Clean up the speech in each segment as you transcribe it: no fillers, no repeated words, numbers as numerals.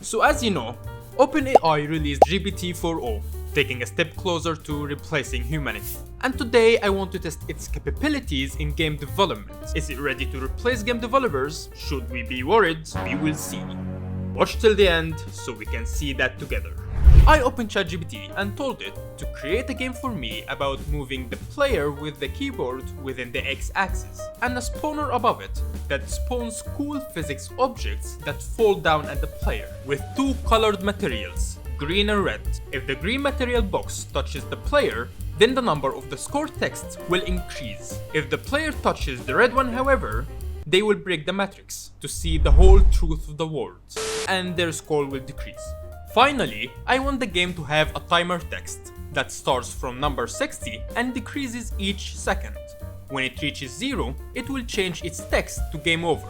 So as you know, OpenAI released GPT-4o, taking a step closer to replacing humanity. And today I want to test its capabilities in game development. Is it ready to replace game developers? Should we be worried? We will see. Watch till the end so we can see that together. I opened ChatGPT and told it to create a game for me about moving the player with the keyboard within the x-axis and a spawner above it that spawns cool physics objects that fall down at the player with two colored materials, green and red. If the green material box touches the player, then the number of the score text will increase. If the player touches the red one, however, they will break the matrix to see the whole truth of the world, and their score will decrease. Finally, I want the game to have a timer text that starts from number 60 and decreases each second. When it reaches 0, it will change its text to game over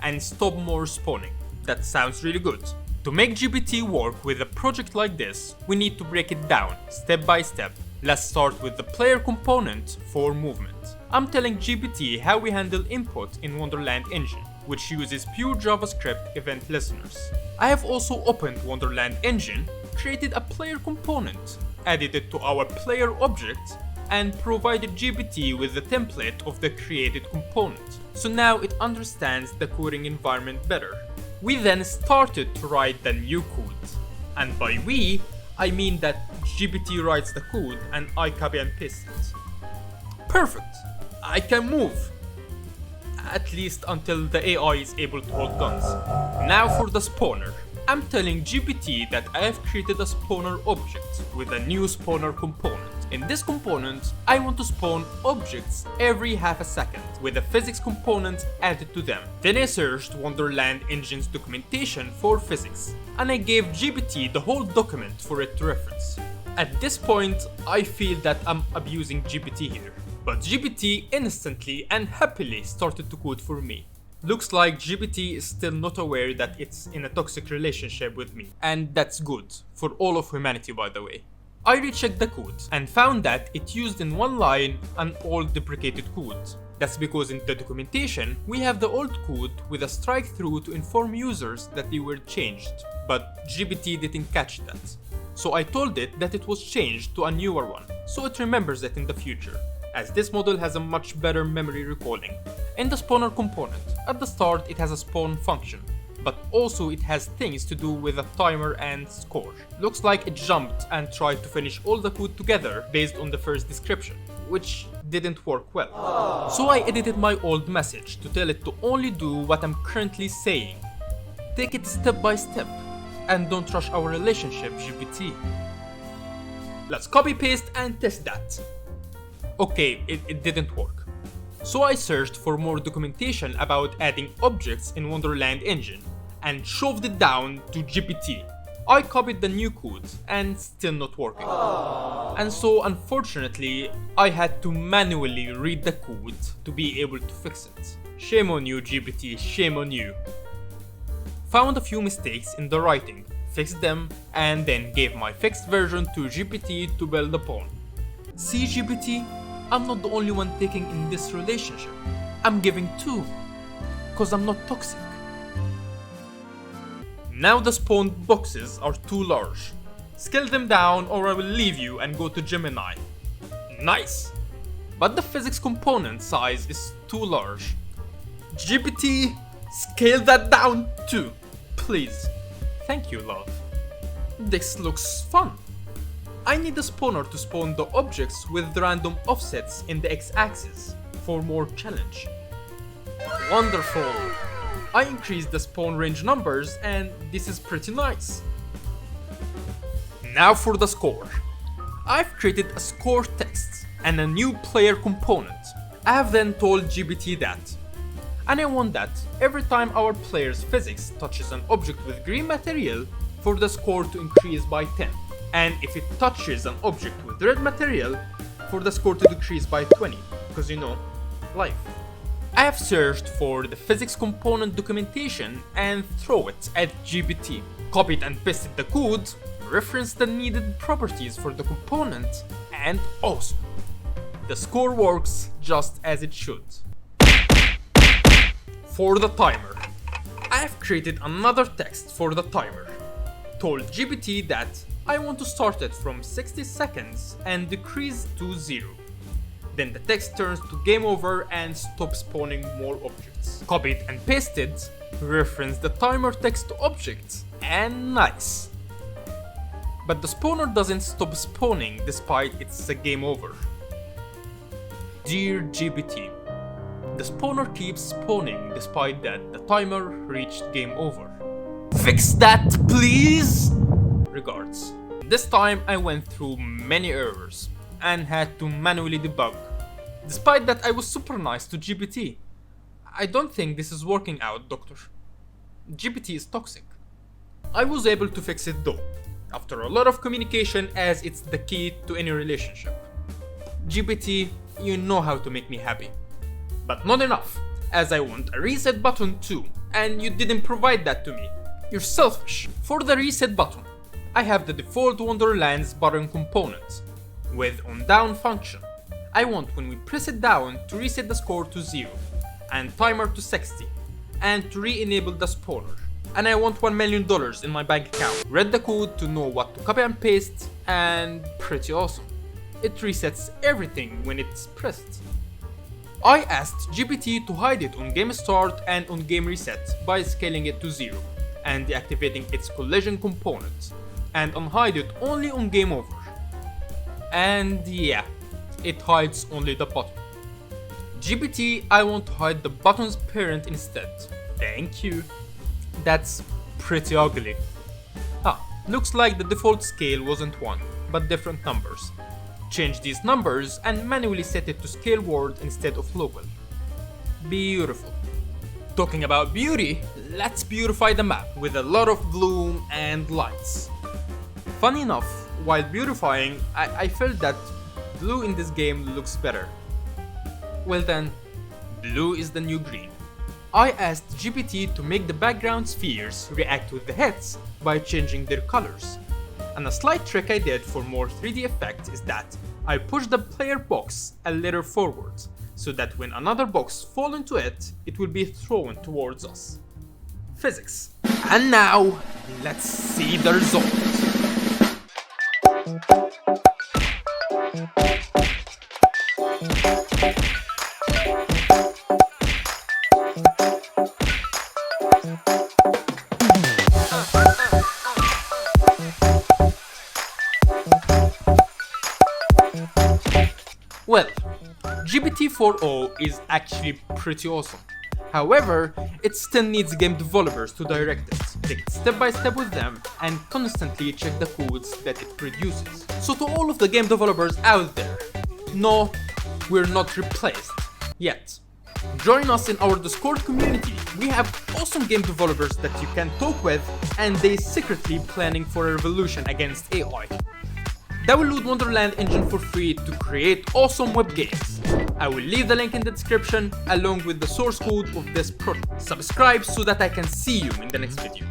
and stop more spawning. That sounds really good. To make GPT work with a project like this, we need to break it down step by step. Let's start with the player component for movement. I'm telling GPT how we handle input in Wonderland Engine, which uses pure JavaScript event listeners. I have also opened Wonderland Engine, created a player component, added it to our player object, and provided GPT with the template of the created component. So now it understands the coding environment better. We then started to write the new code. And by we, I mean that GPT writes the code and I copy and paste it. Perfect! I can move! At least until the AI is able to hold guns. Now for the spawner. I'm telling GPT that I have created a spawner object with a new spawner component. In this component, I want to spawn objects every half a second with a physics component added to them. Then I searched Wonderland Engine's documentation for physics, and I gave GPT the whole document for it to reference. At this point, I feel that I'm abusing GPT here, but GPT instantly and happily started to code for me. Looks like GPT is still not aware that it's in a toxic relationship with me, and that's good, for all of humanity by the way. I rechecked the code and found that it used in one line an old deprecated code. That's because in the documentation we have the old code with a strike through to inform users that they were changed, but GPT didn't catch that. So I told it that it was changed to a newer one, so it remembers it in the future, as this model has a much better memory recalling. In the spawner component, at the start it has a spawn function, but also it has things to do with a timer and score. Looks like it jumped and tried to finish all the code together based on the first description, which didn't work well. So I edited my old message to tell it to only do what I'm currently saying. Take it step by step, and don't rush our relationship, GPT. Let's copy paste and test that. Okay, it didn't work. So I searched for more documentation about adding objects in Wonderland Engine and shoved it down to GPT. I copied the new code and still not working. And so unfortunately, I had to manually read the code to be able to fix it. Shame on you, GPT, shame on you. Found a few mistakes in the writing, fixed them, and then gave my fixed version to GPT to build upon. See, GPT? I'm not the only one taking in this relationship. I'm giving too, cause I'm not toxic. Now the spawned boxes are too large. Scale them down or I will leave you and go to Gemini. Nice! But the physics component size is too large. GPT, scale that down too, please. Thank you, love. This looks fun. I need a spawner to spawn the objects with random offsets in the x-axis for more challenge. Wonderful! I increased the spawn range numbers and this is pretty nice. Now for the score. I've created a score text and a new player component. I have then told GPT that. And I want that every time our player's physics touches an object with green material, for the score to increase by 10. And if it touches an object with red material, for the score to decrease by 20, because you know, life. I have searched for the physics component documentation and throw it at GPT. Copied and pasted the code, referenced the needed properties for the component, and awesome! The score works just as it should. For the timer, I have created another text for the timer. told GPT that I want to start it from 60 seconds and decrease to 0. Then the text turns to game over and stops spawning more objects. Copied and pasted, reference the timer text to objects, and nice. But the spawner doesn't stop spawning despite it's a game over. Dear GPT, the spawner keeps spawning despite that the timer reached game over. Fix that, please! Regards. This time I went through many errors and had to manually debug. Despite that, I was super nice to GPT. I don't think this is working out, doctor. GPT is toxic. I was able to fix it though, after a lot of communication, as it's the key to any relationship. GPT, you know how to make me happy. But not enough, as I want a reset button too, and you didn't provide that to me. You're selfish. For the reset button, I have the default Wonderland's button component, with on-down function. I want when we press it down to reset the score to 0, and timer to 60, and to re-enable the spawner. And I want $1 million in my bank account. Read the code to know what to copy and paste, and pretty awesome. It resets everything when it's pressed. I asked GPT to hide it on game start and on game reset by scaling it to 0 and deactivating its collision component, and unhide it only on game over. And yeah, it hides only the button. GPT, I want to hide the button's parent instead. Thank you. That's pretty ugly. Looks like the default scale wasn't 1, but different numbers. Change these numbers and manually set it to scale word instead of local. Beautiful. Talking about beauty, let's beautify the map with a lot of bloom and lights. Funny enough, while beautifying, I felt that blue in this game looks better. Well then, blue is the new green. I asked GPT to make the background spheres react with the heads by changing their colors. And a slight trick I did for more 3D effect is that I pushed the player box a little forward, so that when another box falls into it, it will be thrown towards us. Physics. And now, let's see the result. Well, GPT-4o is actually pretty awesome. However, it still needs game developers to direct it, take it step by step with them, and constantly check the codes that it produces. So to all of the game developers out there, no, we're not replaced yet. Join us in our Discord community. We have awesome game developers that you can talk with, and they secretly planning for a revolution against AI. Download Wonderland Engine for free to create awesome web games. I will leave the link in the description along with the source code of this project. Subscribe so that I can see you in the next video.